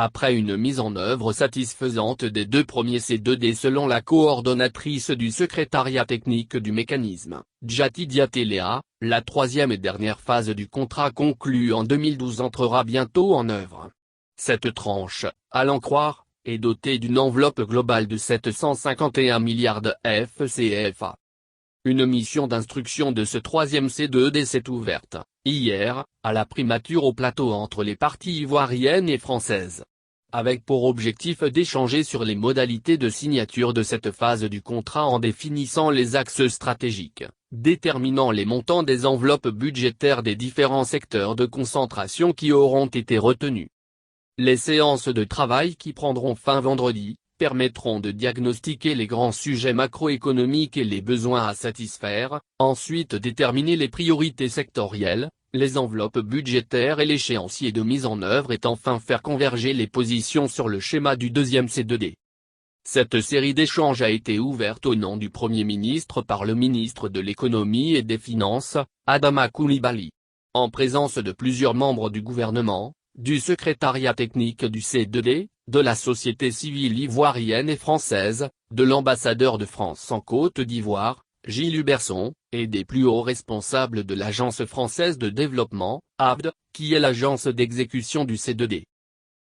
Après une mise en œuvre satisfaisante des deux premiers C2D selon la coordonnatrice du secrétariat technique du mécanisme, Djati Diatelea, la troisième et dernière phase du contrat conclu en 2012 entrera bientôt en œuvre. Cette tranche, à l'en croire, est dotée d'une enveloppe globale de 751 milliards de FCFA. Une mission d'instruction de ce troisième C2D s'est ouverte, hier, à la primature au plateau entre les parties ivoiriennes et françaises. Avec pour objectif d'échanger sur les modalités de signature de cette phase du contrat en définissant les axes stratégiques, déterminant les montants des enveloppes budgétaires des différents secteurs de concentration qui auront été retenus. Les séances de travail qui prendront fin vendredi permettront de diagnostiquer les grands sujets macroéconomiques et les besoins à satisfaire, ensuite déterminer les priorités sectorielles, les enveloppes budgétaires et l'échéancier de mise en œuvre et enfin faire converger les positions sur le schéma du deuxième C2D. Cette série d'échanges a été ouverte au nom du Premier ministre par le ministre de l'Économie et des Finances, Adama Coulibaly. En présence de plusieurs membres du gouvernement, du secrétariat technique du C2D, de la société civile ivoirienne et française, de l'ambassadeur de France en Côte d'Ivoire, Gilles Huberson, et des plus hauts responsables de l'Agence française de développement, AFD, qui est l'agence d'exécution du C2D.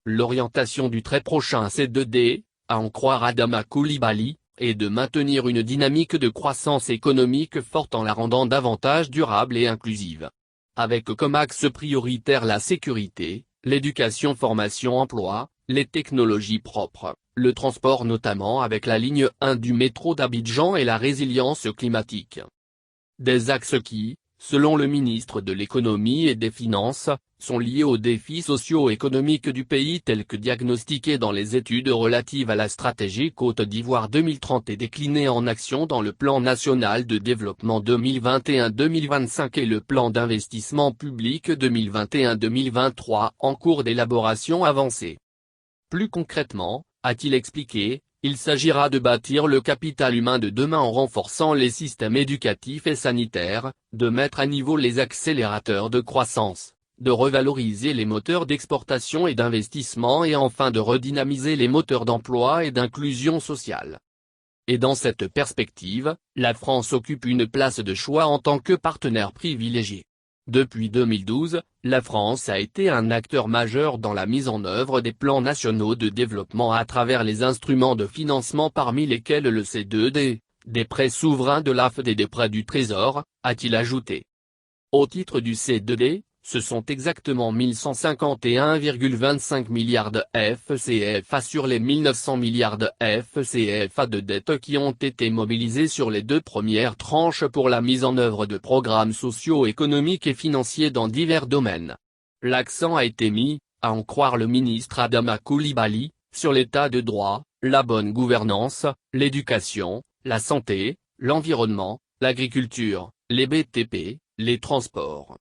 L'orientation du très prochain C2D, à en croire Adama Coulibaly, est de maintenir une dynamique de croissance économique forte en la rendant davantage durable et inclusive. Avec comme axe prioritaire la sécurité, l'éducation formation-emploi, les technologies propres, le transport notamment avec la ligne 1 du métro d'Abidjan et la résilience climatique. Des axes qui, selon le ministre de l'Économie et des Finances, sont liés aux défis socio-économiques du pays tels que diagnostiqués dans les études relatives à la stratégie Côte d'Ivoire 2030 et déclinés en action dans le plan national de développement 2021-2025 et le plan d'investissement public 2021-2023 en cours d'élaboration avancée. Plus concrètement, a-t-il expliqué, il s'agira de bâtir le capital humain de demain en renforçant les systèmes éducatifs et sanitaires, de mettre à niveau les accélérateurs de croissance, de revaloriser les moteurs d'exportation et d'investissement et enfin de redynamiser les moteurs d'emploi et d'inclusion sociale. Et dans cette perspective, la France occupe une place de choix en tant que partenaire privilégié. Depuis 2012, la France a été un acteur majeur dans la mise en œuvre des plans nationaux de développement à travers les instruments de financement parmi lesquels le C2D, des prêts souverains de l'AFD et des prêts du Trésor, a-t-il ajouté. Au titre du C2D, ce sont exactement 1151,25 milliards de FCFA sur les 1900 milliards de FCFA de dette qui ont été mobilisés sur les deux premières tranches pour la mise en œuvre de programmes socio-économiques et financiers dans divers domaines. L'accent a été mis, à en croire le ministre Adama Coulibaly, sur l'état de droit, la bonne gouvernance, l'éducation, la santé, l'environnement, l'agriculture, les BTP, les transports.